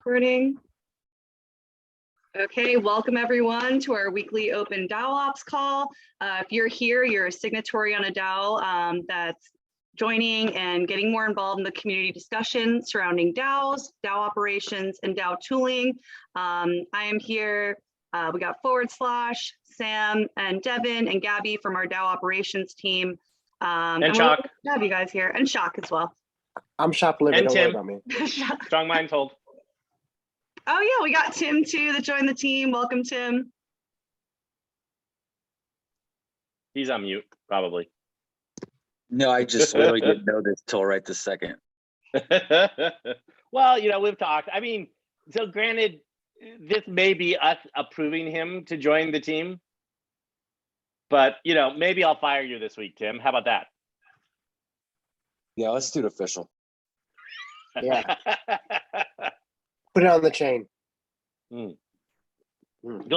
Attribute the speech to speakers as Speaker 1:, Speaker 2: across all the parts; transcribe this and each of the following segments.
Speaker 1: Recording. Okay, welcome everyone to our weekly open DAO Ops call. If you're here, you're a signatory on a DAO that's joining and getting more involved in the community discussion surrounding DAOs, DAO operations, and DAO tooling. I am here. We got / Sam and Devin and Gabby from our DAO operations team.
Speaker 2: And Shock.
Speaker 1: To have you guys here, and Shock as well.
Speaker 3: I'm shoplifting.
Speaker 2: And
Speaker 3: Don't worry
Speaker 2: Tim.
Speaker 3: about me.
Speaker 2: Strong minds hold.
Speaker 1: Oh yeah, we got Tim too that joined the team. Welcome, Tim.
Speaker 2: He's on mute, probably.
Speaker 4: No, I just literally didn't know this till right this second.
Speaker 2: Well, you know, we've talked. I mean, so granted, this may be us approving him to join the team, but you know, maybe I'll fire you this week, Tim. How about that?
Speaker 4: Yeah, let's do it official.
Speaker 3: Yeah. Put it on the chain.
Speaker 2: Go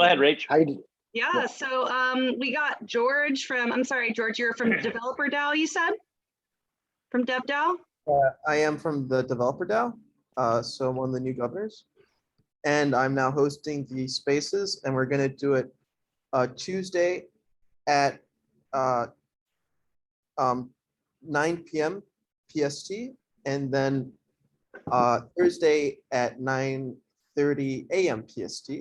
Speaker 2: ahead, Rach.
Speaker 3: How you?
Speaker 1: Yeah, so we got George from, I'm sorry, George, you're from Developer DAO, you said? From Dev DAO?
Speaker 5: I am from the Developer DAO, so I'm one of the new governors. And I'm now hosting the spaces, and we're going to do it Tuesday at 9 p.m. PST, and then Thursday at 9:30 a.m. PST.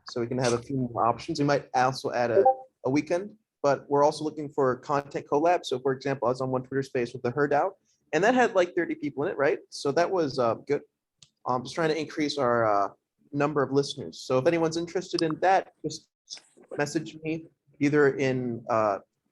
Speaker 5: So we can have a few more options. We might also add a weekend, but we're also looking for content collab. So for example, I was on one Twitter space with the Her DAO, and that had like 30 people in it, right? So that was good. Just trying to increase our number of listeners. So if anyone's interested in that, just message me either in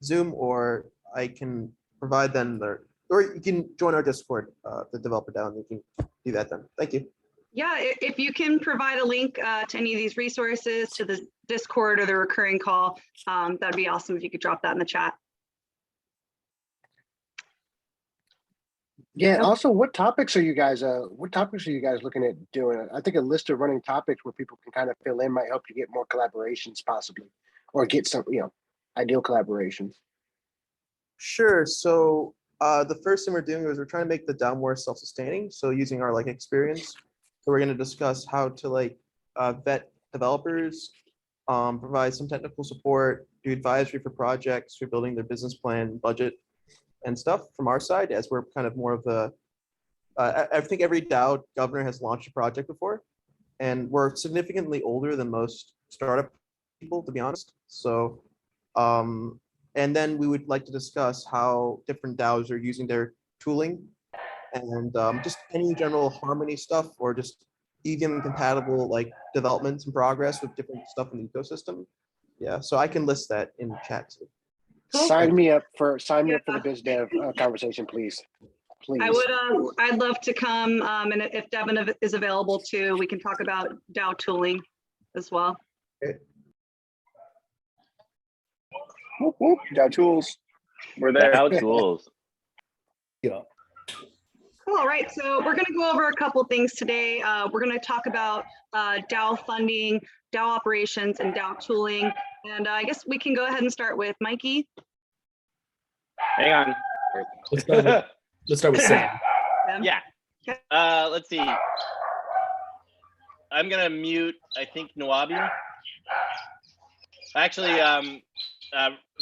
Speaker 5: Zoom, or I can provide them or you can join our Discord, the Developer DAO, and you can do that then. Thank you.
Speaker 1: Yeah, if you can provide a link to any of these resources, to the Discord or the recurring call, that'd be awesome if you could drop that in the chat.
Speaker 3: Yeah. Also, what topics are you guys looking at doing? I think a list of running topics where people can kind of fill in might help you get more collaborations, possibly, or get some, ideal collaborations.
Speaker 5: Sure. So the first thing we're doing is we're trying to make the DAO more self-sustaining. So using our experience. So we're going to discuss how to vet developers, provide some technical support, do advisory for projects, for building their business plan, budget, and stuff from our side, as we're kind of more of the, I think every DAO governor has launched a project before, and we're significantly older than most startup people, to be honest. So, and then we would like to discuss how different DAOs are using their tooling, and just any general Harmony stuff, or just EVM compatible developments and progress with different stuff in the ecosystem. Yeah, so I can list that in chat too.
Speaker 1: Cool.
Speaker 3: Sign me up for the biz dev conversation, please. Please.
Speaker 1: I'd love to come, and if Devin is available too, we can talk about DAO tooling as well.
Speaker 3: Okay. Whoop, whoop. Dow Tools. We're there.
Speaker 2: Dow Tools.
Speaker 3: Yeah.
Speaker 1: Cool. All right, so we're going to go over a couple things today. We're going to talk about DAO funding, DAO operations, and DAO tooling. And I guess we can go ahead and start with Mikey.
Speaker 2: Hang on.
Speaker 6: Let's start with Sam.
Speaker 2: Yeah.
Speaker 1: Okay.
Speaker 2: Let's see. I'm gonna mute, I think, Nawabi. Actually,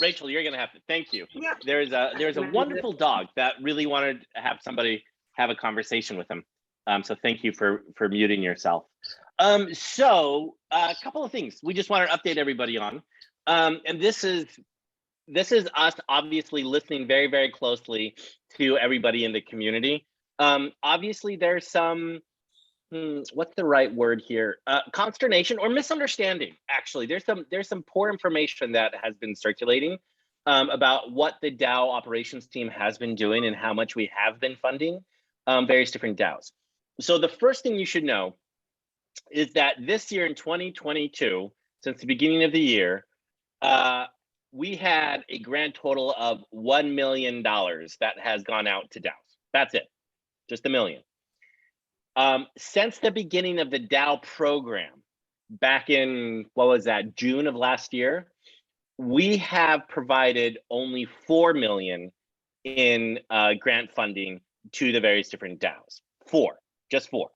Speaker 2: Rachel, you're gonna have to. Thank you.
Speaker 1: Yeah.
Speaker 2: There's a wonderful dog that really wanted to have somebody have a conversation with him. So thank you for muting yourself. So a couple of things we just want to update everybody on. And this is us obviously listening very, very closely to everybody in the community. Obviously there's some, what's the right word here? Consternation or misunderstanding. Actually, there's some poor information that has been circulating about what the DAO operations team has been doing and how much we have been funding various different DAOs. So the first thing you should know is that this year in 2022, since the beginning of the year, we had a grand total of $1 million that has gone out to DAOs. That's it, just $1 million. Since the beginning of the DAO program, back in, what was that, June of last year, we have provided only $4 million in grant funding to the various different DAOs. Just four.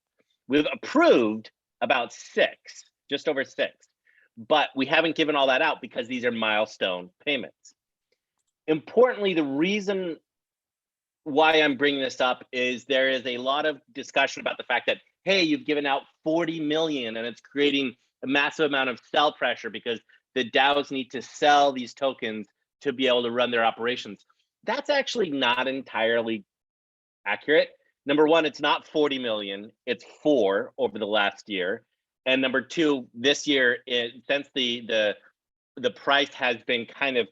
Speaker 2: We've approved about 6, just over 6. But we haven't given all that out because these are milestone payments. Importantly, the reason why I'm bringing this up is there is a lot of discussion about the fact that, hey, you've given out 40 million and it's creating a massive amount of sell pressure because the DAOs need to sell these tokens to be able to run their operations. That's actually not entirely accurate. Number one, it's not 40 million, it's 4 over the last year. And number two, this year, since the price has been kind of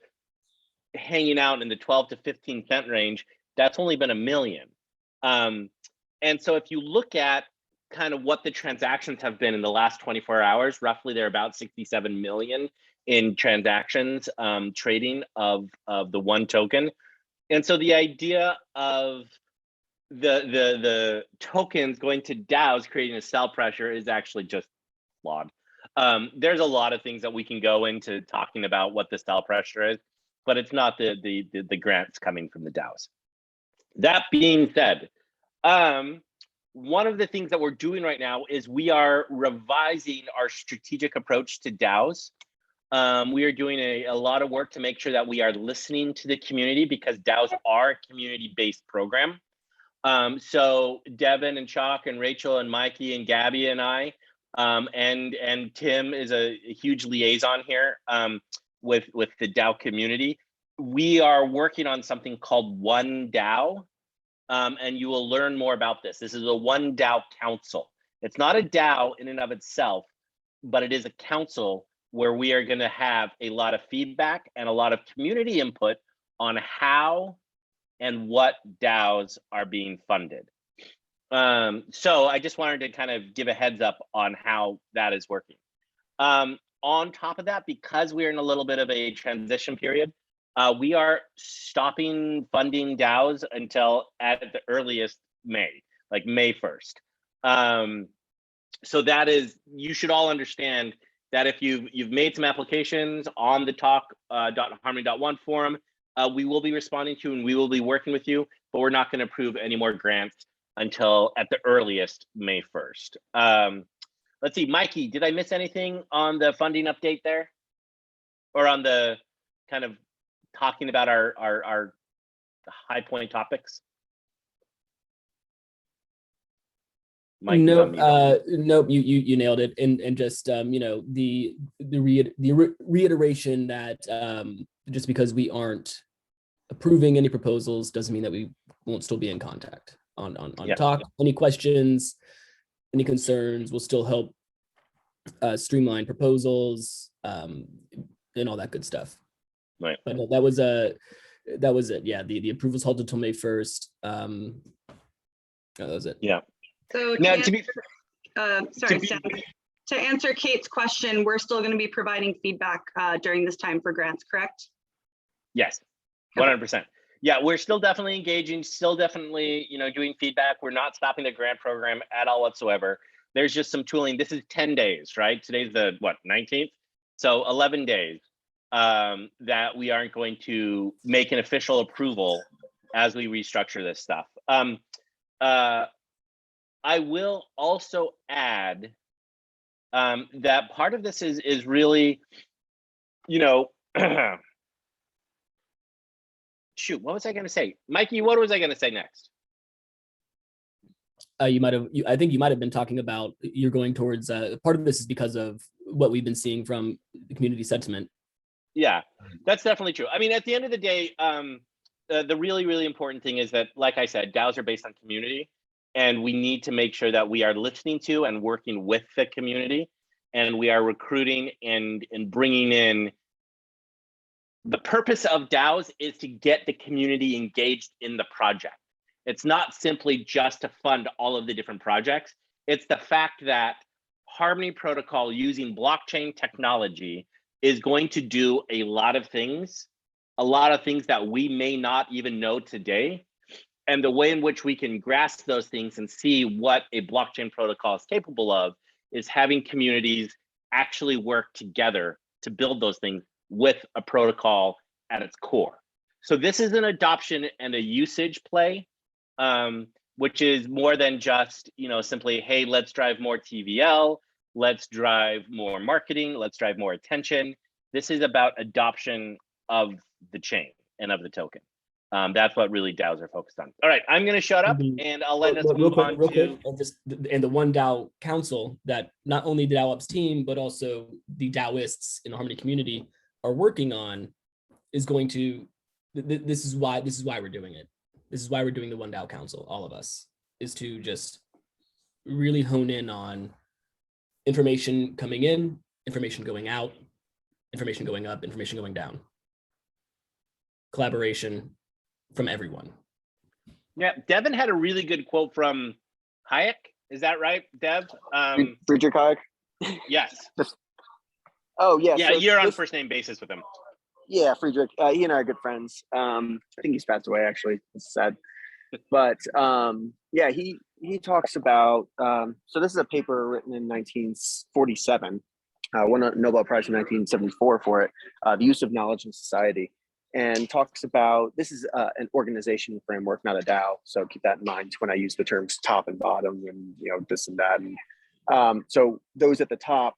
Speaker 2: hanging out in the 12 to 15 cent range, that's only been $1 million. And so if you look at kind of what the transactions have been in the last 24 hours, roughly they're about 67 million in transactions trading of the one token. And so the idea of the tokens going to DAOs creating a sell pressure is actually just flawed. There's a lot of things that we can go into talking about what the sell pressure is, but it's not the grants coming from the DAOs. That being said, one of the things that we're doing right now is we are revising our strategic approach to DAOs. We are doing a lot of work to make sure that we are listening to the community because DAOs are a community-based program. So Devin and Chalk and Rachel and Mikey and Gabby and I, and Tim is a huge liaison here with the DAO community. We are working on something called One DAO, and you will learn more about this. This is a One DAO council. It's not a DAO in and of itself, but it is a council where we are going to have a lot of feedback and a lot of community input on how and what DAOs are being funded. So I just wanted to kind of give a heads up on how that is working. On top of that, because we're in a little bit of a transition period, we are stopping funding DAOs until at the earliest May, like May 1st. So that is, you should all understand that if you've made some applications on the talk.harmony.one forum, we will be responding to and we will be working with you, but we're not going to approve any more grants until at the earliest May 1st. Let's see, Mikey, did I miss anything on the funding update there? Or on the kind of talking about our high point topics? Mike,
Speaker 6: Nope, nope. You nailed it, and just you know, the reiteration that just because we aren't approving any proposals doesn't mean that we won't still be in contact on talk. Any questions, any concerns, we'll still help streamline proposals and all that good stuff.
Speaker 2: Right.
Speaker 6: But no, that was it. Yeah, the approvals held until May 1st. That was it.
Speaker 2: Yeah.
Speaker 1: So
Speaker 2: Now,
Speaker 1: to answer Kate's question, we're still going to be providing feedback during this time for grants, correct?
Speaker 2: Yes, 100%. Yeah, we're still definitely engaging, still definitely, you know, doing feedback. We're not stopping the grant program at all whatsoever. There's just some tooling. This is 10 days, right? Today's the, what, 19th? So 11 days that we aren't going to make an official approval as we restructure this stuff. I will also add that part of this is really, you know, shoot, what was I going to say? Mikey, what was I going to say next?
Speaker 6: You might have, I think you might have been talking about you're going towards, part of this is because of what we've been seeing from the community sentiment.
Speaker 2: Yeah, that's definitely true. I mean, at the end of the day, the really, really important thing is that, like I said, DAOs are based on community, and we need to make sure that we are listening to and working with the community, and we are recruiting and bringing in. The purpose of DAOs is to get the community engaged in the project. It's not simply just to fund all of the different projects. It's the fact that Harmony Protocol using blockchain technology is going to do a lot of things that we may not even know today. And the way in which we can grasp those things and see what a blockchain protocol is capable of is having communities actually work together to build those things with a protocol at its core. So this is an adoption and a usage play, which is more than just, you know, simply, hey, let's drive more TVL. let's drive more marketing, let's drive more attention. This is about adoption of the chain and of the token. That's what really DAOs are focused on. All right, I'm going to shut up and I'll let us move on to.
Speaker 6: And the one DAO council that not only the DAO Ops team, but also the DAOists in the Harmony community are working on is going to, this is why we're doing it. This is why we're doing the one DAO council, all of us, is to just really hone in on information coming in, information going out, information going up, information going down. Collaboration from everyone.
Speaker 2: Yeah, Devin had a really good quote from Hayek. Is that right, Dev?
Speaker 7: Friedrich Hayek?
Speaker 2: Yes.
Speaker 7: Oh, yeah.
Speaker 2: Yeah,
Speaker 7: so
Speaker 2: you're on first name basis with him.
Speaker 7: Yeah, Friedrich. He and I are good friends. I think he's passed away, actually. It's sad. But yeah, he talks about, so this is a paper written in 1947, won a Nobel Prize in 1974 for it, the use of knowledge in society, and talks about, this is an organization framework, not a DAO. So keep that in mind when I use the terms top and bottom and, you know, this and that. And so those at the top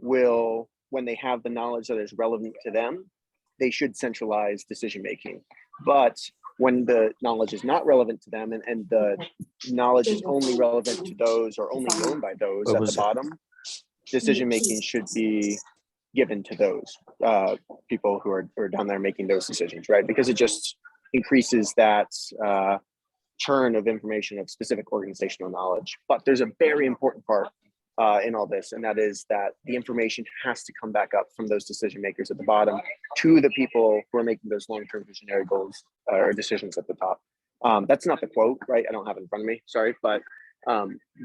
Speaker 7: will, when they have the knowledge that is relevant to them, they should centralize decision-making. But when the knowledge is not relevant to them and the knowledge is only relevant to those or only known by those at the bottom, decision-making should be given to those people who are down there making those decisions, right? Because it just increases that churn of information of specific organizational knowledge. But there's a very important part in all this, and that is that the information has to come back up from those decision makers at the bottom to the people who are making those long-term visionary goals or decisions at the top. That's not the quote, right? I don't have it in front of me, sorry, but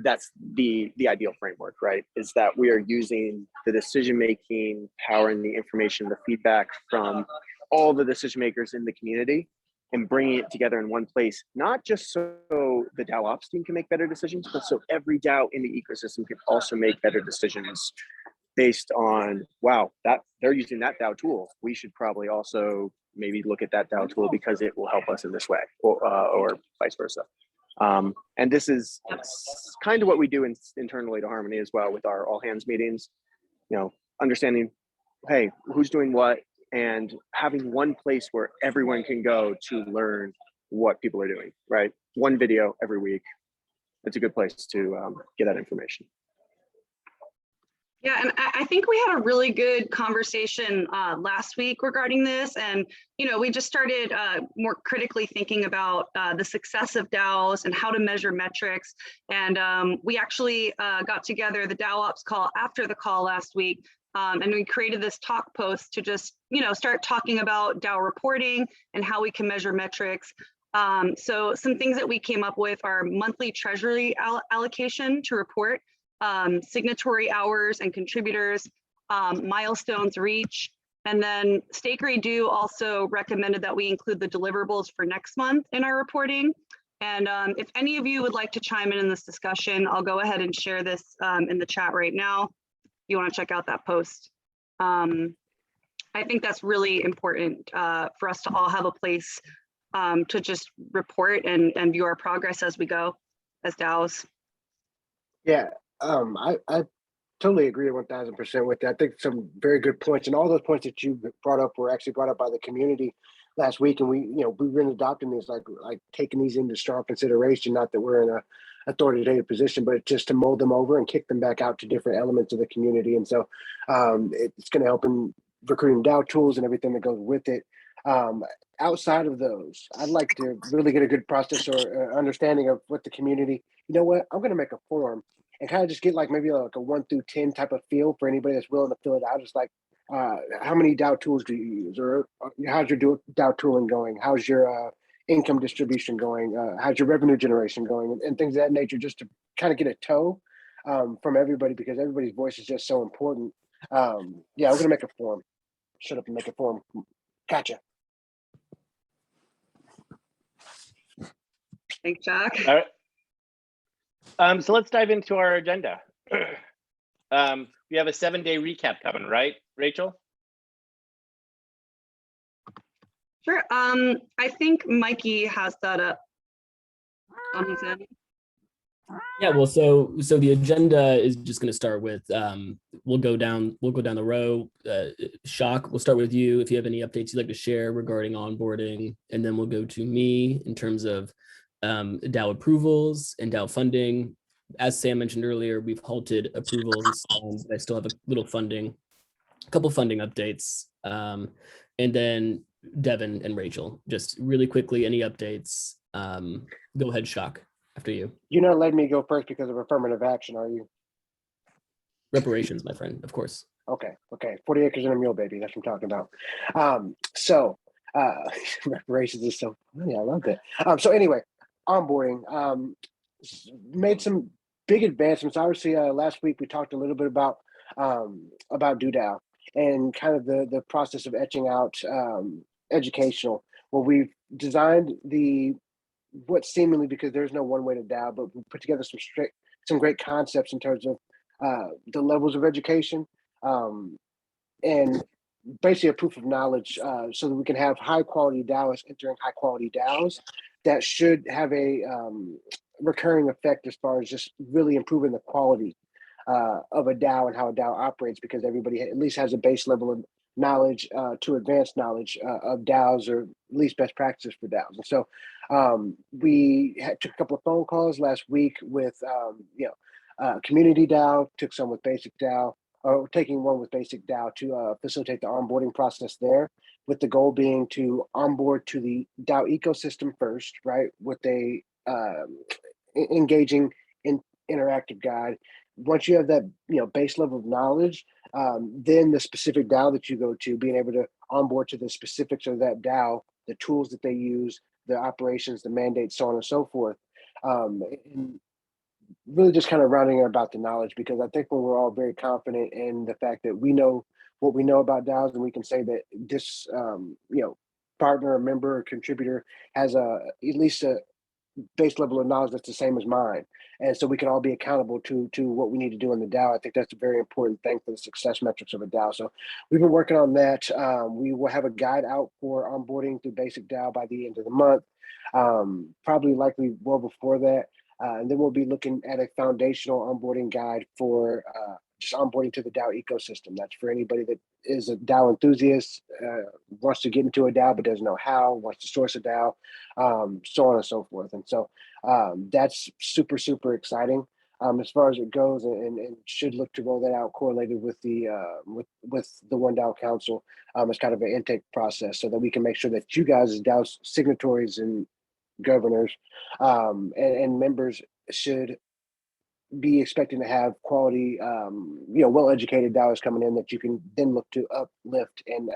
Speaker 7: that's the ideal framework, right? Is that we are using the decision-making power and the information, the feedback from all the decision makers in the community and bringing it together in one place, not just so the DAO ops team can make better decisions, but so every DAO in the ecosystem can also make better decisions based on, wow, that they're using that DAO tool. We should probably also maybe look at that DAO tool because it will help us in this way, or vice versa. And this is kind of what we do internally to Harmony as well with our all hands meetings, you know, understanding, hey, who's doing what, and having one place where everyone can go to learn what people are doing, right? One video every week. It's a good place to get that information.
Speaker 1: Yeah, and I think we had a really good conversation last week regarding this. And, you know, we just started more critically thinking about the success of DAOs and how to measure metrics. And we actually got together the DAO Ops call after the call last week. And we created this talk post to just, you know, start talking about DAO reporting and how we can measure metrics. So some things that we came up with are monthly treasury allocation to report, signatory hours and contributors, milestones reach, and then Stakery Do also recommended that we include the deliverables for next month in our reporting. And if any of you would like to chime in this discussion, I'll go ahead and share this in the chat right now. You want to check out that post. I think that's really important for us to all have a place to just report and view our progress as we go as DAOs.
Speaker 3: Yeah, I totally agree 1000% with that. I think some very good points, and all those points that you brought up were actually brought up by the community last week, and we've been adopting these, like taking these into strong consideration. Not that we're in a authoritative position, but just to mold them over and kick them back out to different elements of the community. And so it's going to help in recruiting Dow Tools and everything that goes with it. Outside of those, I'd like to really get a good process or understanding of what the community, you know what, I'm going to make a form and kind of just get like maybe like a 1 through 10 type of feel for anybody that's willing to fill it out. It's like, how many Dow Tools do you use, or how's your Dow tooling going? How's your income distribution going? How's your revenue generation going? And things of that nature, just to kind of get a toe from everybody, because everybody's voice is just so important. Yeah, we're gonna make a form. Shut up and make a form. Gotcha.
Speaker 1: Thanks, Jack.
Speaker 2: All right. So let's dive into our agenda. We have a 7-day recap coming, right, Rachel?
Speaker 1: Sure. I think Mikey has that up on his end.
Speaker 6: Yeah, well, so the agenda is just going to start with we'll go down the row. Shock, we'll start with you if you have any updates you'd like to share regarding onboarding, and then we'll go to me in terms of DAO approvals and DAO funding. As Sam mentioned earlier, we've halted approvals. I still have a couple funding updates, and then Devin and Rachel. Just really quickly, any updates? Go ahead, Shock. After you.
Speaker 3: You're not letting me go first because of affirmative action, are you?
Speaker 6: Reparations, my friend, of course.
Speaker 3: Okay. 40 acres and a mule, baby. That's what I'm talking about. Reparations is so funny. I love that. So anyway, onboarding made some big advancements. Obviously, last week we talked a little bit about DAO and kind of the process of etching out educational. Well, we've designed what seemingly, because there's no one way to DAO, but we put together some great concepts in terms of the levels of education and basically a proof of knowledge so that we can have high quality DAOs entering high quality DAOs that should have a recurring effect as far as just really improving the quality of a DAO and how a DAO operates, because everybody at least has a base level of knowledge to advanced knowledge of DAOs, or at least best practices for DAOs. And so we took a couple of phone calls last week with community DAO, took some with basic DAO, or taking one with basic DAO to facilitate the onboarding process there, with the goal being to onboard to the DAO ecosystem first, right? With a engaging interactive guide. Once you have that base level of knowledge, then the specific DAO that you go to, being able to onboard to the specifics of that DAO, the tools that they use, the operations, the mandates, so on and so forth. And really just kind of rounding about the knowledge, because I think when we're all very confident in the fact that we know what we know about DAOs, and we can say that this partner, or member, or contributor has at least a base level of knowledge that's the same as mine, and so we can all be accountable to what we need to do in the DAO. I think that's a very important thing for the success metrics of a DAO. So we've been working on that. We will have a guide out for onboarding through basic DAO by the end of the month, probably likely well before that. And then we'll be looking at a foundational onboarding guide for just onboarding to the DAO ecosystem. That's for anybody that is a DAO enthusiast, wants to get into a DAO but doesn't know how, wants to source a DAO, so on and so forth. And so that's super, super exciting as far as it goes, and should look to roll that out correlated with the One DAO Council as kind of an intake process, so that we can make sure that you guys as DAO signatories and governors and members should be expecting to have quality, well-educated DAOs coming in that you can then look to uplift and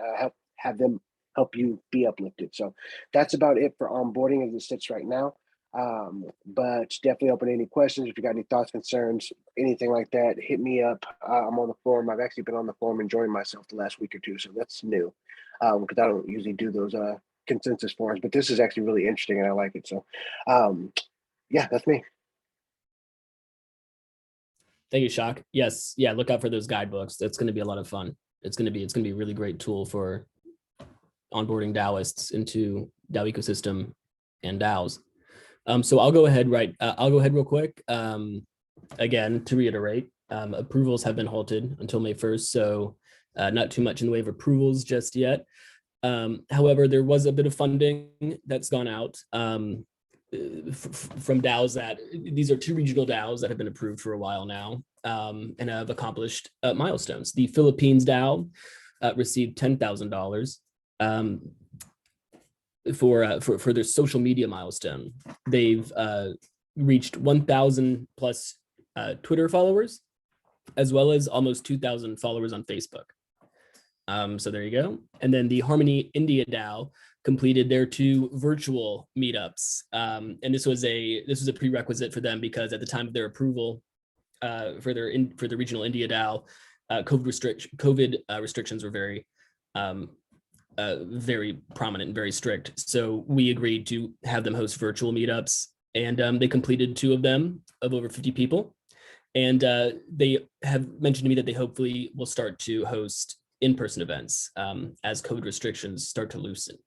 Speaker 3: have them help you be uplifted. So that's about it for onboarding as it sits right now. But definitely open to any questions. If you got any thoughts, concerns, anything like that, hit me up. I'm on the forum. I've actually been on the forum enjoying myself the last week or two, so that's new because I don't usually do those consensus forums, but this is actually really interesting and I like it. So yeah, that's me.
Speaker 6: Thank you, Shock. Yes, yeah, look out for those guidebooks. That's going to be a lot of fun. It's going to be a really great tool for onboarding DAOists into DAO ecosystem and DAOs. So I'll go ahead real quick. Again, to reiterate, approvals have been halted until May 1st, so not too much in the way of approvals just yet. However, there was a bit of funding that's gone out from DAOs that these are two regional DAOs that have been approved for a while now and have accomplished milestones. The Philippines DAO received $10,000 for their social media milestone. They've reached 1,000 plus Twitter followers, as well as almost 2,000 followers on Facebook. So there you go. And then the Harmony India DAO completed their 2 virtual meetups. And this was a prerequisite for them because at the time of their approval for the regional India DAO, COVID restrictions were very prominent and very strict. So we agreed to have them host virtual meetups, and they completed 2 of them of over 50 people. And they have mentioned to me that they hopefully will start to host in-person events as COVID restrictions start to loosen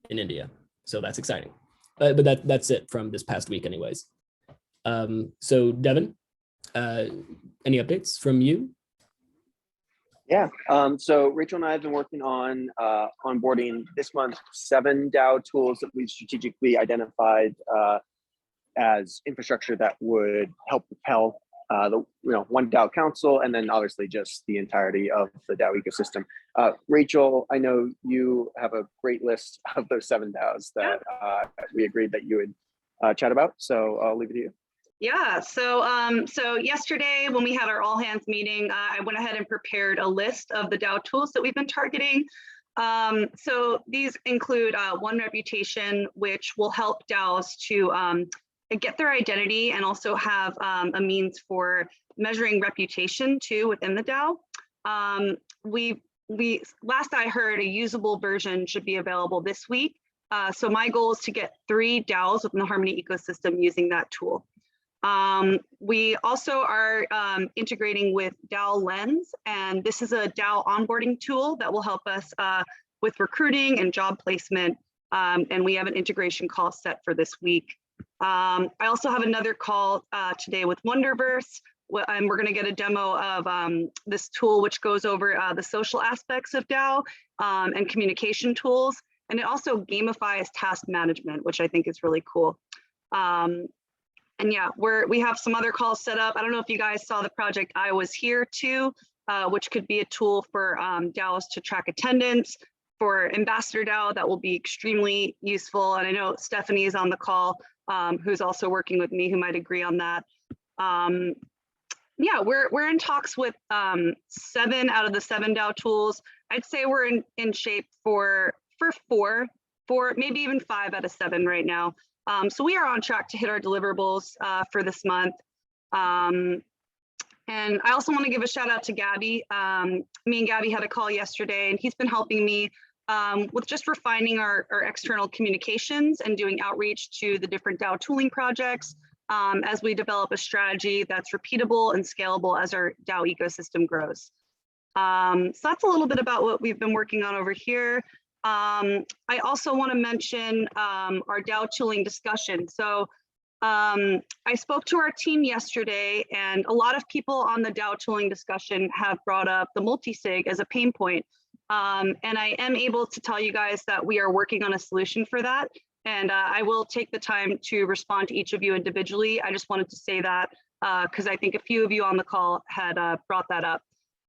Speaker 6: in India. So that's exciting. But that's it from this past week anyways. So Devin, any updates from you?
Speaker 7: Yeah. So Rachel and I have been working on onboarding this month 7 Dow tools that we've strategically identified as infrastructure that would help propel the one Dow council, and then obviously just the entirety of the Dow ecosystem. Rachel, I know you have a great list of those 7 DAOs that we agreed that you would chat about. So I'll leave it to you.
Speaker 1: Yeah, so yesterday when we had our all hands meeting, I went ahead and prepared a list of the Dow tools that we've been targeting. So these include One Reputation, which will help DAOs to get their identity and also have a means for measuring reputation too within the DAO. We last I heard, a usable version should be available this week. So my goal is to get 3 DAOs within the Harmony ecosystem using that tool. We also are integrating with DAO Lens, and this is a DAO onboarding tool that will help us with recruiting and job placement. And we have an integration call set for this week. I also have another call today with Wonderverse, and we're going to get a demo of this tool, which goes over the social aspects of DAO and communication tools. And it also gamifies task management, which I think is really cool. And yeah, we have some other calls set up. I don't know if you guys saw the project I Was Here too, which could be a tool for DAOs to track attendance. For Ambassador DAO, that will be extremely useful. And I know Stephanie is on the call, who's also working with me, who might agree on that. Yeah, we're in talks with 7 out of the 7 DAO tools. I'd say we're in shape for 4, maybe even 5 out of 7 right now. So we are on track to hit our deliverables for this month. And I also want to give a shout out to Gabby. Me and Gabby had a call yesterday, and he's been helping me with just refining our external communications and doing outreach to the different DAO tooling projects as we develop a strategy that's repeatable and scalable as our DAO ecosystem grows. So that's a little bit about what we've been working on over here. I also want to mention our DAO tooling discussion. So I spoke to our team yesterday, and a lot of people on the DAO tooling discussion have brought up the multi-sig as a pain point. And I am able to tell you guys that we are working on a solution for that. And I will take the time to respond to each of you individually. I just wanted to say that because I think a few of you on the call had brought that up.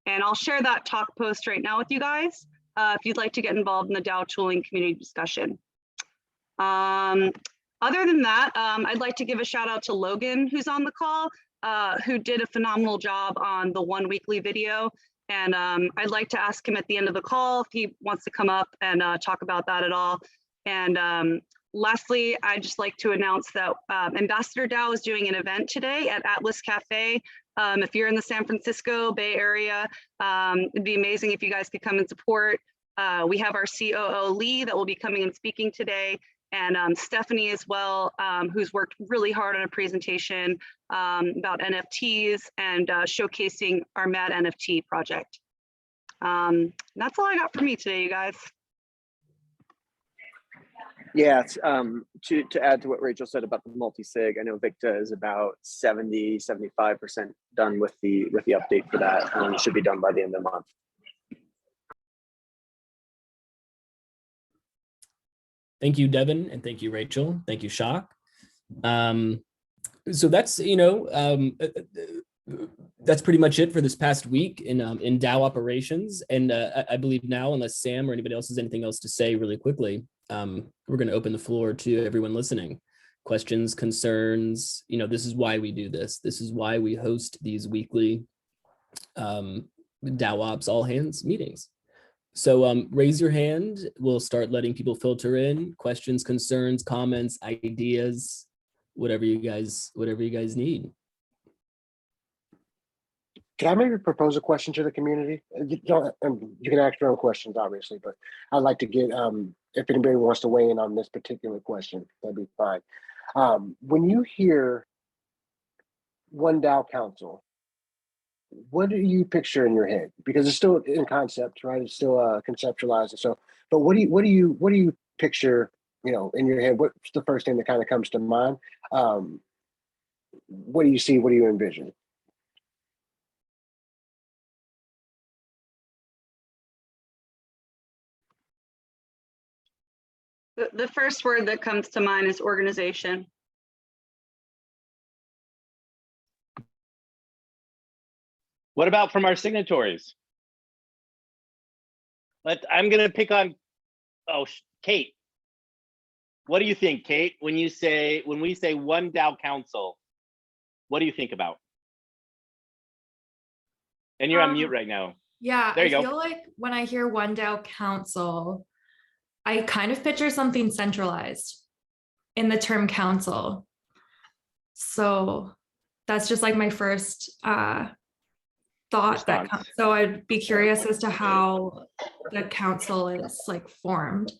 Speaker 1: And I'll share that talk post right now with you guys. If you'd like to get involved in the DAO tooling community discussion. Other than that, I'd like to give a shout out to Logan, who's on the call, who did a phenomenal job on the 1 weekly video. And I'd like to ask him at the end of the call if he wants to come up and talk about that at all. And lastly, I'd just like to announce that Ambassador DAO is doing an event today at Atlas Cafe. If you're in the San Francisco Bay Area, it'd be amazing if you guys could come and support. We have our COO Lee that will be coming and speaking today, and Stephanie as well, who's worked really hard on a presentation about NFTs and showcasing our Mad NFT project. That's all I got for me today, you guys.
Speaker 7: Yeah, to add to what Rachel said about the multi-sig, I know Victa is about 70–75% done with the update for that. It should be done by the end of the month.
Speaker 6: Thank you, Devin, and thank you, Rachel. Thank you, Shock. So that's that's pretty much it for this past week in DAO operations. And I believe now, unless Sam or anybody else has anything else to say really quickly, we're going to open the floor to everyone listening. Questions, concerns, this is why we do this. This is why we host these weekly DAO Ops all hands meetings. So raise your hand. We'll start letting people filter in questions, concerns, comments, ideas, whatever you guys need.
Speaker 3: Can I maybe propose a question to the community? You can ask your own questions, obviously, but I'd like to get, if anybody wants to weigh in on this particular question, that'd be fine. When you hear one DAO council, what do you picture in your head? Because it's still in concept, right? It's still conceptualized. So, but what do you picture, in your head? What's the first thing that kind of comes to mind? what do you see? What do you envision?
Speaker 1: The first word that comes to mind is organization.
Speaker 2: What about from our signatories? I'm gonna pick on, Kate. What do you think, Kate? When we say one DAO council, what do you think about? And you're on mute right now.
Speaker 8: Yeah,
Speaker 2: There you
Speaker 8: I
Speaker 2: go.
Speaker 8: feel like when I hear one DAO council, I kind of picture something centralized in the term council. So that's just like my first thought that
Speaker 2: Response.
Speaker 8: so I'd be curious as to how the council is like formed.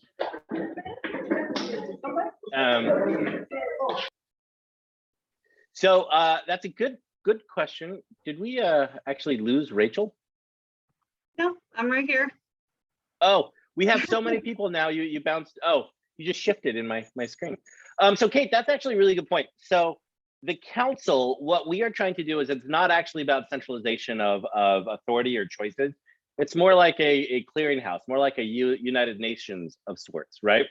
Speaker 2: So that's a good question. Did we actually lose Rachel?
Speaker 1: No, I'm right here.
Speaker 2: Oh, we have so many people now. You bounced. Oh, you just shifted in my screen. So Kate, that's actually a really good point. So the council, what we are trying to do is it's not actually about centralization of authority or choices. It's more like a clearinghouse, more like a United Nations of sorts, right?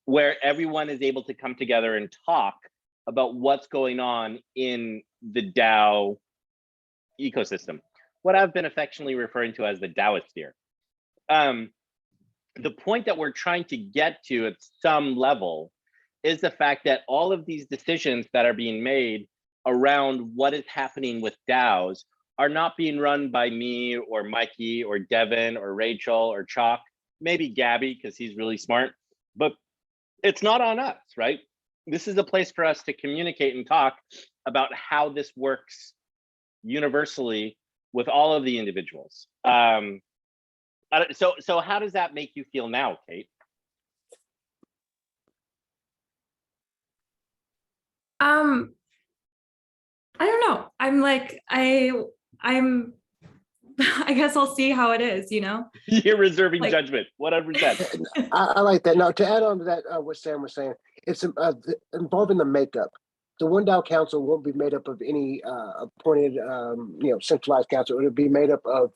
Speaker 2: Where everyone is able to come together and talk about what's going on in the DAO ecosystem, what I've been affectionately referring to as the Daosphere. The point that we're trying to get to at some level is the fact that all of these decisions that are being made around what is happening with DAOs are not being run by me or Mikey or Devin or Rachel or Chalk, maybe Gabby, because he's really smart, but it's not on us, right? This is a place for us to communicate and talk about how this works universally with all of the individuals. So how does that make you feel now, Kate?
Speaker 8: I don't know. I'm like, I'm I guess I'll see how it is, you know?
Speaker 2: You're reserving
Speaker 8: Like-
Speaker 2: judgment, 100%.
Speaker 3: I like that. Now, to add on to that, what Sam was saying, it's involving the makeup. The one DAO council won't be made up of any appointed, centralized council. It'll be made up of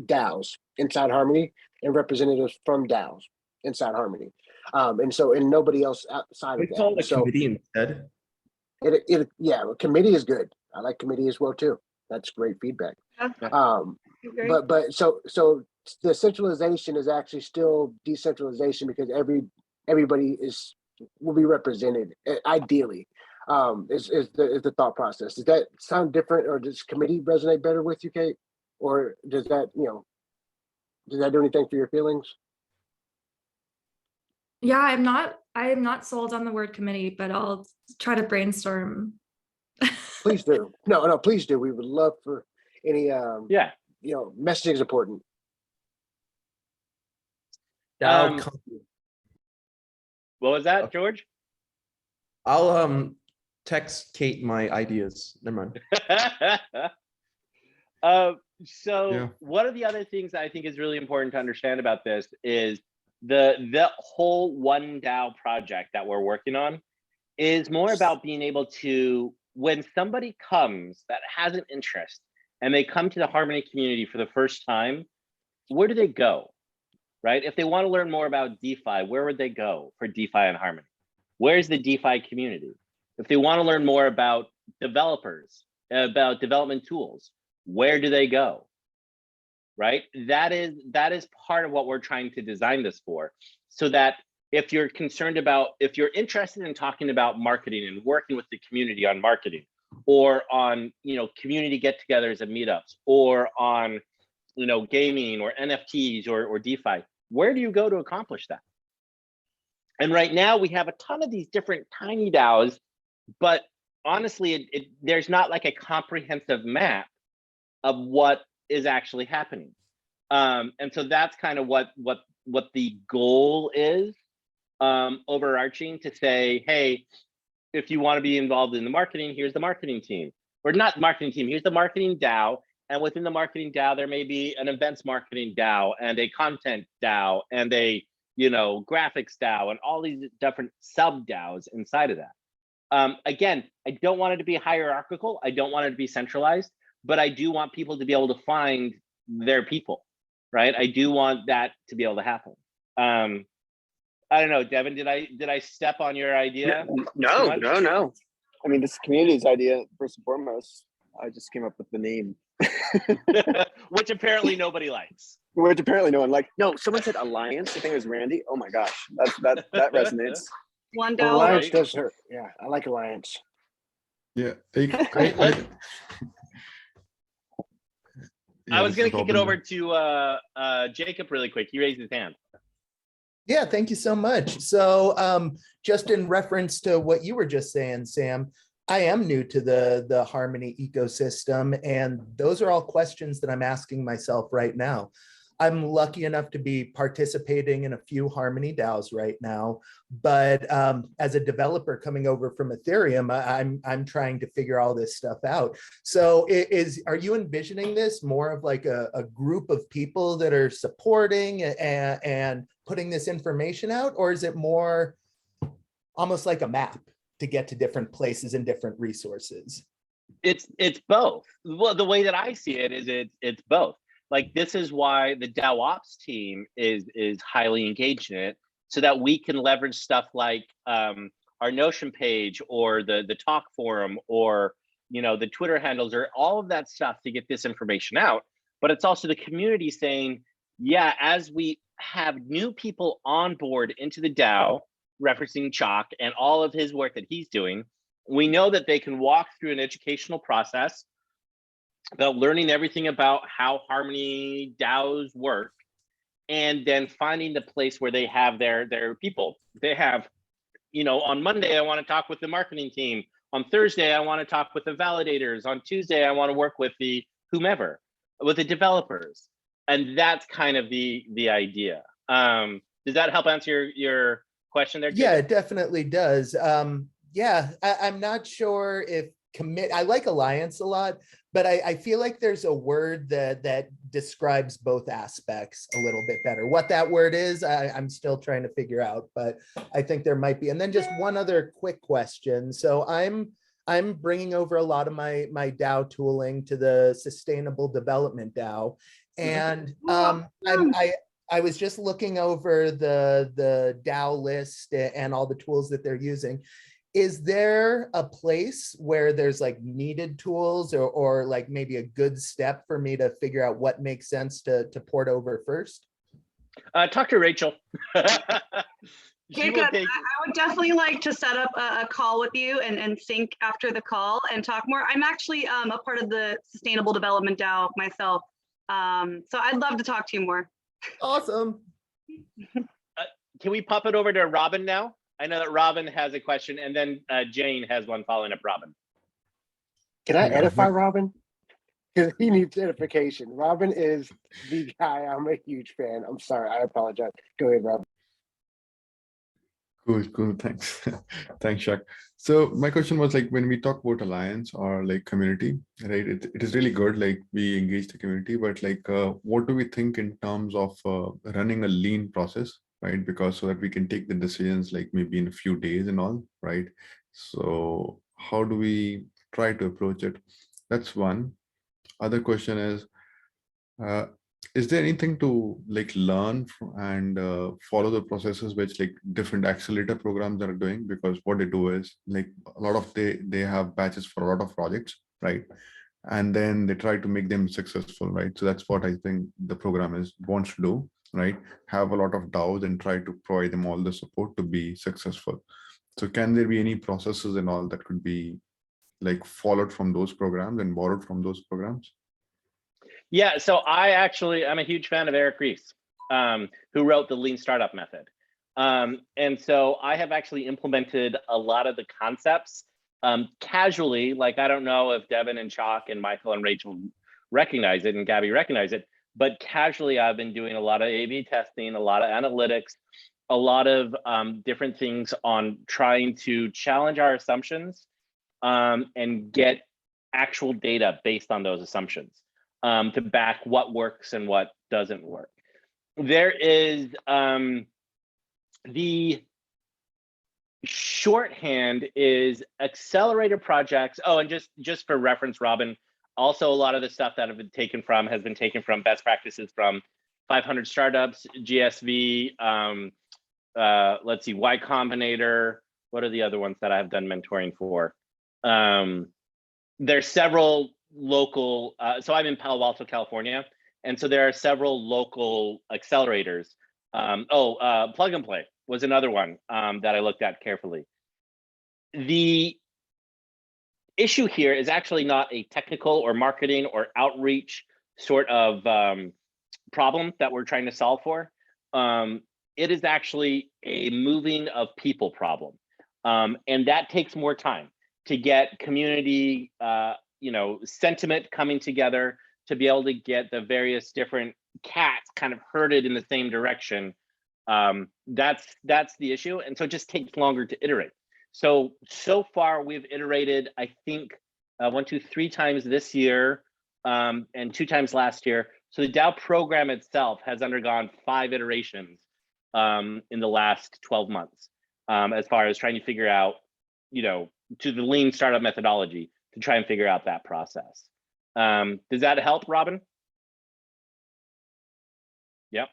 Speaker 3: DAOs inside Harmony and representatives from DAOs inside Harmony, and nobody else outside
Speaker 9: We
Speaker 3: of
Speaker 9: call
Speaker 3: that.
Speaker 9: it a committee instead.
Speaker 3: A committee is good. I like committee as well too. That's great feedback.
Speaker 1: Great.
Speaker 3: But so the centralization is actually still decentralization because everybody will be represented ideally. Is the thought process. Does that sound different, or does committee resonate better with you, Kate? Or does that do anything for your feelings?
Speaker 8: Yeah, I am not sold on the word committee, but I'll try to brainstorm.
Speaker 3: Please do. No, please do. We would love for any
Speaker 2: Yeah.
Speaker 3: messaging is important.
Speaker 9: DAO
Speaker 2: What was that, George?
Speaker 9: I'll text Kate my ideas. Never mind.
Speaker 2: So one of the other things I think is really important to understand about this is the whole One DAO project that we're working on is more about being able to, when somebody comes that has an interest and they come to the Harmony community for the first time, where do they go, right? If they want to learn more about DeFi, where would they go for DeFi and Harmony? Where's the DeFi community? If they want to learn more about developers, about development tools, where do they go? Right? That is part of what we're trying to design this for, so that if you're interested in talking about marketing and working with the community on marketing, or on community get-togethers and meetups, or on gaming or NFTs or DeFi, where do you go to accomplish that? And right now we have a ton of these different tiny DAOs, but honestly, there's not like a comprehensive map of what is actually happening. And so that's kind of what the goal is, overarching, to say, hey, if you want to be involved in the marketing, here's the marketing team. Or not marketing team, here's the marketing DAO. And within the marketing DAO, there may be an events marketing DAO and a content DAO and a graphics DAO and all these different sub DAOs inside of that. Again, I don't want it to be hierarchical. I don't want it to be centralized, but I do want people to be able to find their people, right? I do want that to be able to happen. I don't know, Devin, did I step on your idea?
Speaker 7: No. I mean, this community's idea, first and foremost. I just came up with the name.
Speaker 2: Which apparently nobody likes.
Speaker 7: Which apparently no one liked. No, someone said alliance. I think it was Randy. Oh my gosh, that resonates.
Speaker 1: One
Speaker 3: Well,
Speaker 1: DAO.
Speaker 3: Alliance
Speaker 2: right?
Speaker 3: does hurt. Yeah, I like Alliance.
Speaker 10: Yeah,
Speaker 2: I was
Speaker 10: this
Speaker 2: gonna
Speaker 10: is
Speaker 2: kick it
Speaker 10: Robin.
Speaker 2: over to Jacob really quick. He raised his hand.
Speaker 11: Yeah, thank you so much. So just in reference to what you were just saying, Sam, I am new to the Harmony ecosystem, and those are all questions that I'm asking myself right now. I'm lucky enough to be participating in a few Harmony DAOs right now, but as a developer coming over from Ethereum, I'm trying to figure all this stuff out. So are you envisioning this more of like a group of people that are supporting and putting this information out, or is it more almost like a map to get to different places and different resources?
Speaker 2: It's both. Well, the way that I see it is it's both. Like, this is why the DAO Ops team is highly engaged in it, so that we can leverage stuff like our Notion page or the talk forum, or the Twitter handles, or all of that stuff to get this information out. But it's also the community saying, yeah, as we have new people on board into the DAO, referencing Chalk and all of his work that he's doing, we know that they can walk through an educational process about learning everything about how Harmony DAOs work, and then finding the place where they have their people. They have, on Monday, I want to talk with the marketing team. On Thursday, I want to talk with the validators. On Tuesday, I want to work with the whomever, with the developers. And that's kind of the idea. Does that help answer your question there, Jacob?
Speaker 11: Yeah, it definitely does. I'm not sure if I like Alliance a lot, but I feel like there's a word that describes both aspects a little bit better. What that word is, I'm still trying to figure out, but I think there might be. And then just one other quick question. So I'm bringing over a lot of my DAO tooling to the Sustainable Development DAO, and I was just looking over the DAO list and all the tools that they're using. Is there a place where there's like needed tools or like maybe a good step for me to figure out what makes sense to port over first?
Speaker 2: Talk to Rachel.
Speaker 1: Jacob, I would definitely like to set up a call with you and sync after the call and talk more. I'm actually a part of the Sustainable Development DAO myself. So I'd love to talk to you more.
Speaker 11: Awesome.
Speaker 2: Can we pop it over to Robin now? I know that Robin has a question, and then Jane has one following up Robin.
Speaker 3: Can I edify Robin? Because he needs edification. Robin is the guy. I'm a huge fan. I'm sorry. I apologize. Go ahead, Robin.
Speaker 10: Cool. Thanks. Thanks, Shaq. So my question was, like, when we talk about alliance or like community, right? It is really good. Like, we engage the community, but like, what do we think in terms of running a lean process, right? Because so that we can take the decisions like maybe in a few days and all, right? So how do we try to approach it? That's one. Other question is there anything to like learn and follow the processes which like different accelerator programs are doing? Because what they do is like a lot of they have batches for a lot of projects, right? And then they try to make them successful, right? So that's what I think the program wants to do, right? Have a lot of DAOs and try to provide them all the support to be successful. So can there be any processes and all that could be like followed from those programs and borrowed from those programs?
Speaker 2: Yeah, so I'm a huge fan of Eric Ries, who wrote the Lean Startup Method. And so I have actually implemented a lot of the concepts casually. Like, I don't know if Devin and Chalk and Michael and Rachel recognize it and Gabby recognize it, but casually I've been doing a lot of A/B testing, a lot of analytics, a lot of different things on trying to challenge our assumptions and get actual data based on those assumptions. To back what works and what doesn't work. There is shorthand is accelerator projects. Oh, and just for reference, Robin, also a lot of the stuff that has been taken from best practices from 500 startups, GSV, let's see, Y Combinator. What are the other ones that I've done mentoring for? There's several local, so I'm in Palo Alto, California. And so there are several local accelerators. Plug and Play was another one that I looked at carefully. The issue here is actually not a technical or marketing or outreach sort of problem that we're trying to solve for. It is actually a moving of people problem. And that takes more time to get community sentiment coming together, to be able to get the various different cats kind of herded in the same direction. That's the issue. And so it just takes longer to iterate. So far we've iterated, I think, 3 times this year and 2 times last year. So the DAO program itself has undergone 5 iterations in the last 12 months, as far as trying to figure out, to the lean startup methodology to try and figure out that process. Does that help, Robin? Yep.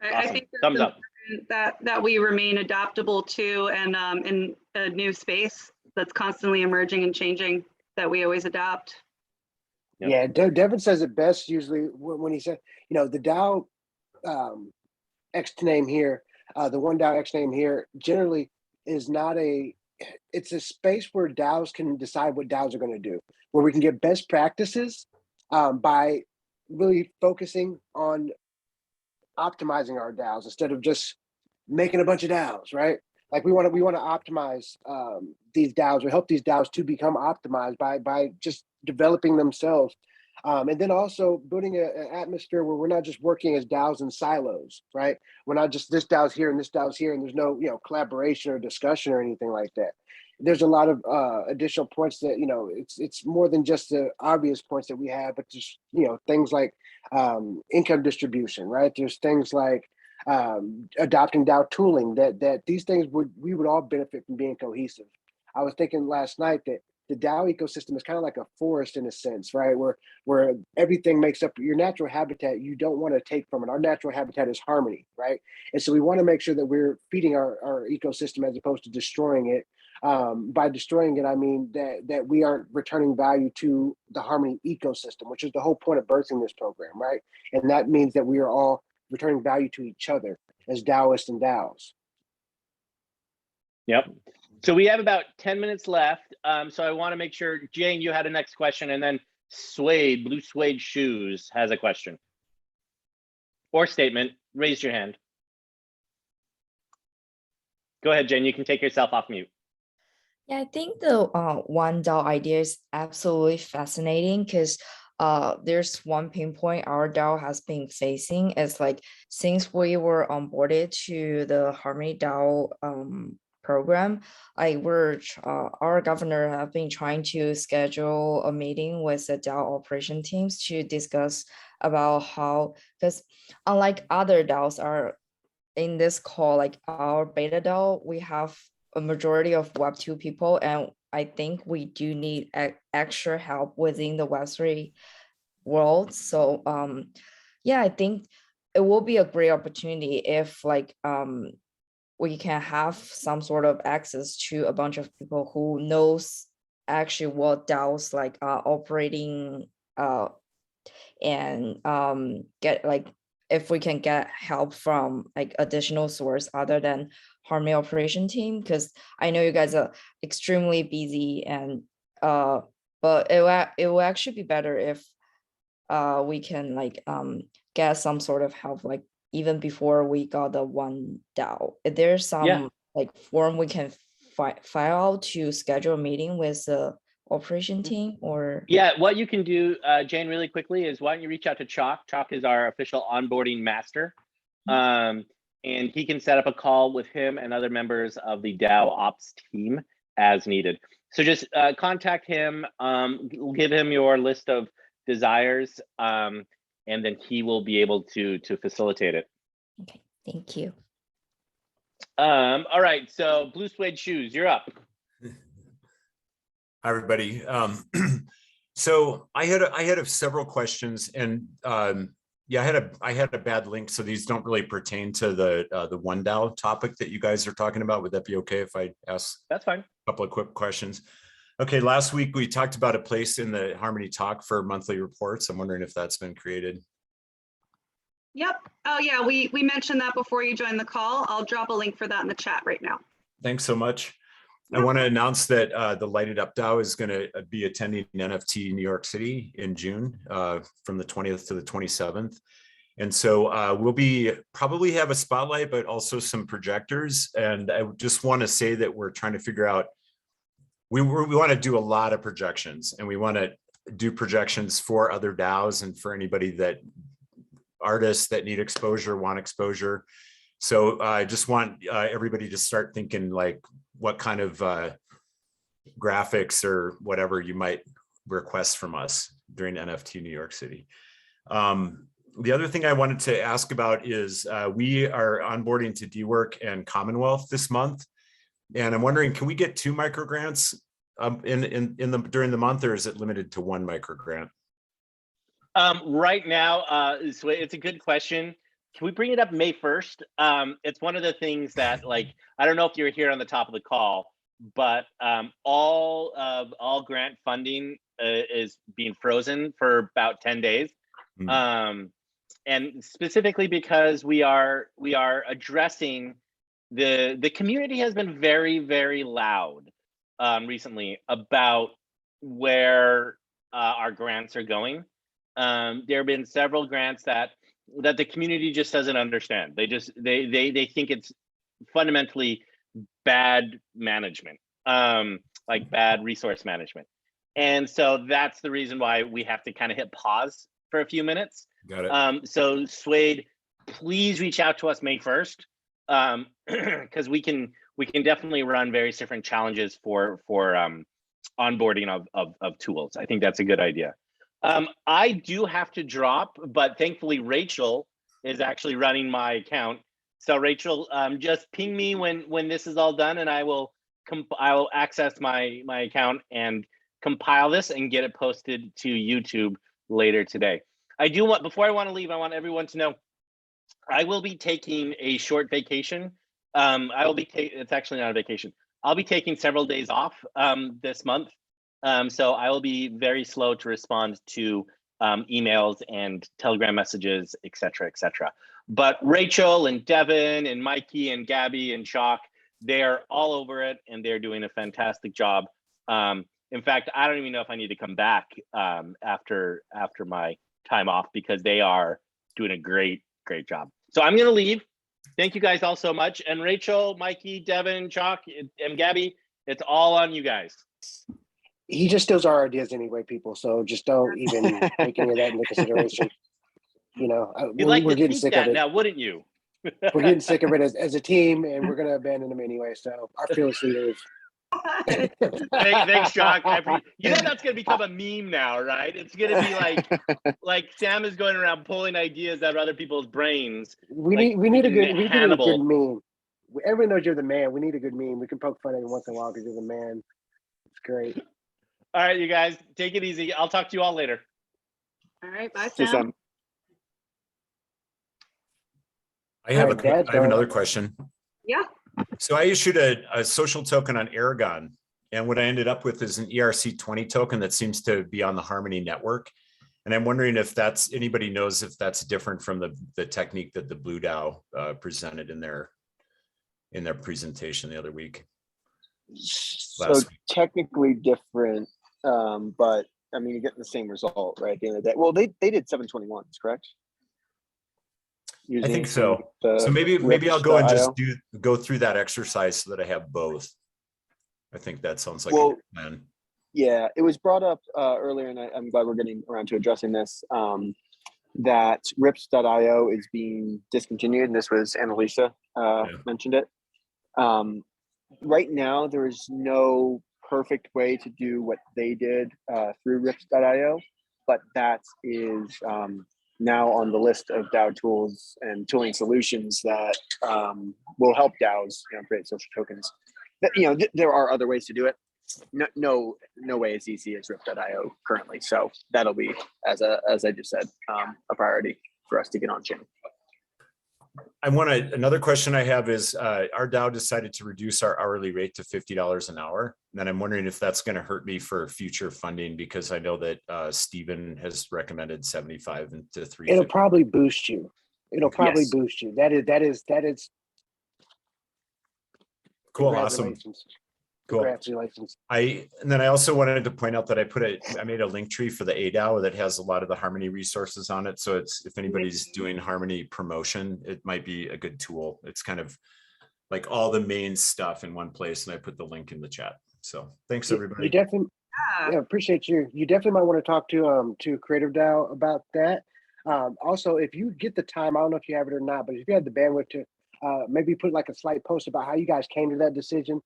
Speaker 1: I
Speaker 2: Awesome.
Speaker 1: think
Speaker 2: Thumbs up.
Speaker 1: that we remain adaptable to, and in a new space that's constantly emerging and changing, that we always adapt.
Speaker 2: Yep.
Speaker 3: Yeah, Devin says it best usually when he said, the DAO X name here, the one DAO X name here generally is not it's a space where DAOs can decide what DAOs are going to do, where we can get best practices by really focusing on optimizing our DAOs instead of just making a bunch of DAOs, right? Like we want to optimize these DAOs, or help these DAOs to become optimized by just developing themselves. And then also building an atmosphere where we're not just working as DAOs in silos, right? We're not just this DAO's here and this DAO's here, and there's no collaboration or discussion or anything like that. There's a lot of additional points that it's more than just the obvious points that we have, but just things like income distribution, right? There's things like adopting DAO tooling that these things we would all benefit from being cohesive. I was thinking last night that the DAO ecosystem is kind of like a forest in a sense, right? Where everything makes up your natural habitat. You don't want to take from it. Our natural habitat is harmony, right? And so we want to make sure that we're feeding our ecosystem as opposed to destroying it. By destroying it, I mean that we aren't returning value to the harmony ecosystem, which is the whole point of birthing this program, right? And that means that we are all returning value to each other as Daoists and DAOs.
Speaker 2: Yep. So we have about 10 minutes left. So I want to make sure, Jane, you had a next question, and then Blue Suede Shoes has a question or statement. Raise your hand. Go ahead, Jane. You can take yourself off mute.
Speaker 12: Yeah, I think the one DAO idea is absolutely fascinating because there's one pain point our DAO has been facing is like since we were onboarded to the Harmony DAO program, our governor have been trying to schedule a meeting with the DAO operation teams to discuss about how, because unlike other DAOs are in this call, like our beta DAO, we have a majority of Web2 people, and I think we do need extra help within the Web3 world. So yeah, I think it will be a great opportunity if we can have some sort of access to a bunch of people who knows actually what DAOs operating and get if we can get help from additional source other than Harmony operation team, because I know you guys are extremely busy and but it will actually be better if we can get some sort of help even before we got the one DAO. If there's some form we can file out to schedule a meeting with the operation team, or
Speaker 2: what you can do, Jane, really quickly is why don't you reach out to Chalk. Chalk is our official onboarding master. And he can set up a call with him and other members of the DAO ops team as needed. So just contact him, give him your list of desires, and then he will be able to facilitate it.
Speaker 12: Okay, thank you.
Speaker 2: All right, so blue suede shoes, you're up.
Speaker 13: Hi, everybody. So I had several questions, and yeah, I had a bad link, so these don't really pertain to the one DAO topic that you guys are talking about. Would that be okay if I ask?
Speaker 2: That's fine.
Speaker 13: A couple of quick questions. Okay, last week we talked about a place in the Harmony Talk for monthly reports. I'm wondering if that's been created.
Speaker 1: Yep. Oh yeah, we mentioned that before you joined the call. I'll drop a link for that in the chat right now.
Speaker 13: Thanks so much. I want to announce that the Lighted Up DAO is going to be attending NFT New York City in June from the 20th to the 27th. And so we'll probably have a spotlight, but also some projectors. And I just want to say that we're trying to figure out, we want to do a lot of projections, and we want to do projections for other DAOs and for anybody artists that need exposure, want exposure. So I just want everybody to start thinking like what kind of graphics or whatever you might request from us during NFT New York City. The other thing I wanted to ask about is we are onboarding to DWork and Commonwealth this month. And I'm wondering, can we get 2 microgrants during the month, or is it limited to 1 microgrant?
Speaker 2: Right now, so it's a good question. Can we bring it up May 1st? It's one of the things that, like, I don't know if you're here on the top of the call, but all grant funding is being frozen for about 10 days. And specifically because we are addressing the community has been very, very loud recently about where our grants are going. There have been several grants that the community just doesn't understand. They think it's fundamentally bad management, like bad resource management. And so that's the reason why we have to kind of hit pause for a few minutes.
Speaker 13: Got it.
Speaker 2: So Suede, please reach out to us May 1st, because we can definitely run various different challenges for onboarding of tools. I think that's a good idea. I do have to drop, but thankfully Rachel is actually running my account. So Rachel, just ping me when this is all done, and I will access my account and compile this and get it posted to YouTube later today. Before I want to leave, I want everyone to know I will be taking a short vacation. It's actually not a vacation. I'll be taking several days off this month. So I will be very slow to respond to emails and Telegram messages, et cetera, et cetera. But Rachel and Devin and Mikey and Gabby and Chalk, they're all over it, and they're doing a fantastic job. In fact, I don't even know if I need to come back after my time off, because they are doing a great job. So I'm going to leave. Thank you guys all so much. And Rachel, Mikey, Devin, Chalk, and Gabby, it's all on you guys.
Speaker 3: He just steals our ideas anyway, people. So just don't even take any of that into consideration. You know, we're getting sick of it
Speaker 2: now, wouldn't you?
Speaker 3: We're getting sick of it as a team, and we're going to abandon them anyway. So our fearless leaders.
Speaker 2: Thanks, Chalk. You know that's going to become a meme now, right? It's going to be like Sam is going around pulling ideas out of other people's brains.
Speaker 3: We need a good meme. Everyone knows you're the man. We need a good meme. We can poke fun every once in a while because you're the man. It's great.
Speaker 2: All right, you guys, take it easy. I'll talk to you all later.
Speaker 1: All right, bye, Sam.
Speaker 13: I have another question.
Speaker 1: Yeah.
Speaker 13: So I issued a social token on Aragon, and what I ended up with is an ERC20 token that seems to be on the Harmony network. And I'm wondering if anybody knows if that's different from the technique that the Blue DAO presented in their presentation the other week.
Speaker 7: So technically different, but I mean, you get the same result, right? At the end of the day. Well, they did 721s, correct?
Speaker 13: I think so. So maybe I'll go and just go through that exercise so that I have both. I think that sounds like a good plan.
Speaker 7: Yeah, it was brought up earlier, and I'm glad we're getting around to addressing this, that rips.io is being discontinued, and this was Annalisa mentioned it. Right now, there is no perfect way to do what they did through rips.io, but that is now on the list of Dow tools and tooling solutions that will help DAOs, create social tokens. There are other ways to do it. No way as easy as Rip.io currently. So that'll be, as I just said, a priority for us to get on chain.
Speaker 13: Another question I have is, our DAO decided to reduce our hourly rate to $50 an hour. And I'm wondering if that's going to hurt me for future funding, because I know that Stephen has recommended 75 to 350.
Speaker 3: It'll probably boost you. It'll probably boost you. That is
Speaker 13: cool. Awesome.
Speaker 3: Congratulations.
Speaker 13: Cool.
Speaker 3: Congratulations.
Speaker 13: And then I also wanted to point out that I made a link tree for the ADAO that has a lot of the Harmony resources on it. So if anybody's doing Harmony promotion, it might be a good tool. It's kind of like all the main stuff in one place, and I put the link in the chat. So thanks everybody.
Speaker 3: You definitely appreciate you. You definitely might want to talk to Creative DAO about that. Also, if you get the time, I don't know if you have it or not, but if you had the bandwidth to maybe put like a slight post about how you guys came to that decision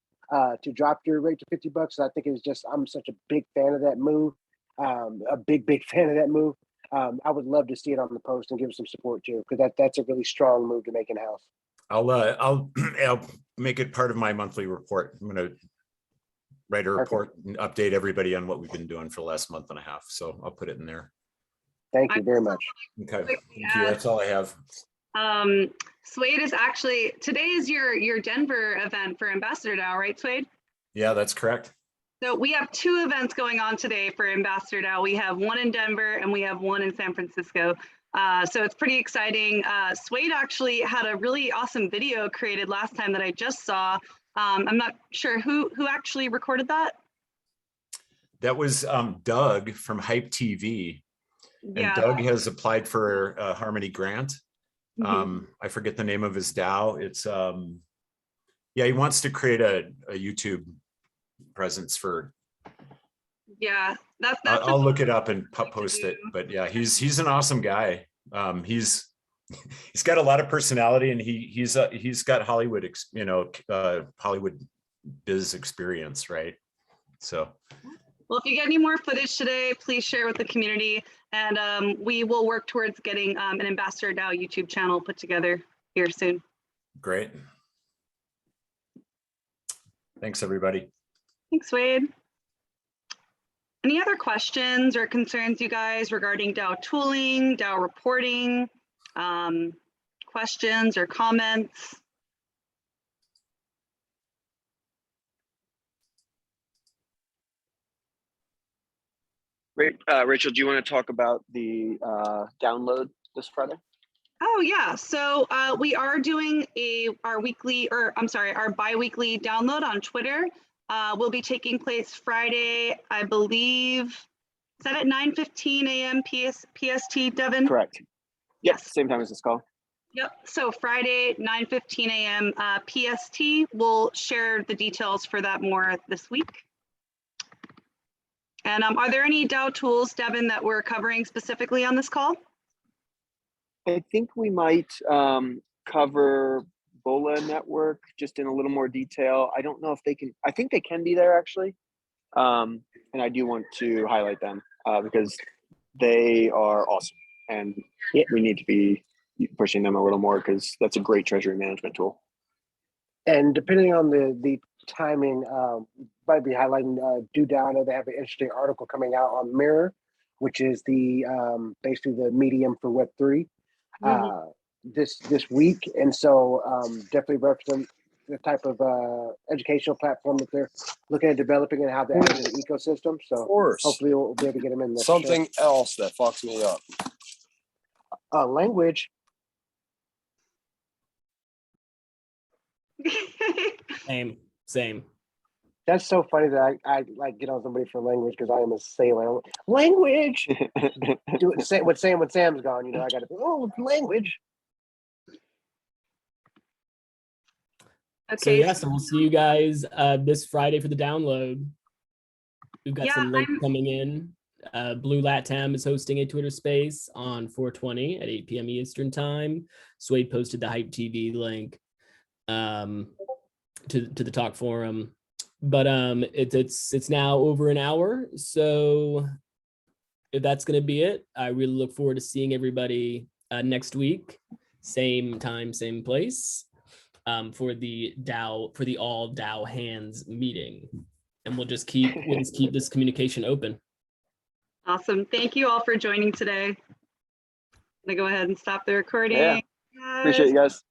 Speaker 3: to drop your rate to $50. I think it's just, I'm such a big fan of that move. A big fan of that move. I would love to see it on the post and give some support too, because that's a really strong move to make in house.
Speaker 13: I'll make it part of my monthly report. I'm going to write a report and update everybody on what we've been doing for the last month and a half. So I'll put it in there.
Speaker 3: Thank you very much.
Speaker 13: Okay, thank you. That's all I have.
Speaker 1: Swade is actually, today is your Denver event for Ambassador DAO, right, Swade?
Speaker 13: Yeah, that's correct.
Speaker 1: So we have 2 events going on today for Ambassador DAO. We have one in Denver and we have one in San Francisco. So it's pretty exciting. Swade actually had a really awesome video created last time that I just saw. I'm not sure who actually recorded that.
Speaker 13: That was Doug from Hype TV.
Speaker 1: Yeah.
Speaker 13: And Doug has applied for a Harmony grant. I forget the name of his DAO. It's he wants to create a YouTube presence for.
Speaker 1: Yeah, that's
Speaker 13: I'll look it up and post it. But yeah, he's an awesome guy. He's got a lot of personality, and he's got Hollywood Hollywood biz experience, right? So.
Speaker 1: Well, if you get any more footage today, please share with the community, and we will work towards getting an Ambassador DAO YouTube channel put together here soon.
Speaker 13: Great. Thanks, everybody.
Speaker 1: Thanks, Wade. Any other questions or concerns, you guys, regarding DAO tooling, DAO reporting, questions or comments?
Speaker 7: Rachel, do you want to talk about the download this Friday?
Speaker 1: Oh yeah, so we are doing our bi-weekly download on Twitter. Will be taking place Friday, I believe. Is that at 9:15 a.m. PST, Devin?
Speaker 7: Correct. Yes, same time as this call.
Speaker 1: Yep. So Friday, 9:15 a.m. PST. We'll share the details for that more this week. And are there any DAO tools, Devin, that we're covering specifically on this call?
Speaker 7: I think we might cover Ebola Network just in a little more detail. I don't know if they can, I think they can be there actually. And I do want to highlight them because they are awesome. And we need to be pushing them a little more because that's a great treasury management tool.
Speaker 3: And depending on the timing, might be highlighting DAO. I know they have an interesting article coming out on Mirror, which is the basically the medium for Web3 this week. And so definitely represent the type of educational platform that they're looking at developing and how they're adding to the ecosystem. So
Speaker 14: of course,
Speaker 3: hopefully we'll be able to get them in there.
Speaker 14: Something else that fucks me up.
Speaker 3: Language.
Speaker 6: Same.
Speaker 3: That's so funny that I like get on somebody for language because I am a sailor. Language. Do it with Sam when Sam's gone. I got to language.
Speaker 1: Okay.
Speaker 6: So we'll see you guys this Friday for the download. We've got some links coming in. Blue Latam is hosting a Twitter space on 4/20 at 8 p.m. Eastern time. Swade posted the Hype TV link to the talk forum. But it's now over an hour, so if that's going to be it, I really look forward to seeing everybody next week, same time, same place, for the all Dow hands meeting, and we'll just keep this communication open.
Speaker 1: Awesome. Thank you all for joining today. I'm gonna go ahead and stop the recording.
Speaker 7: Yeah. Appreciate you guys.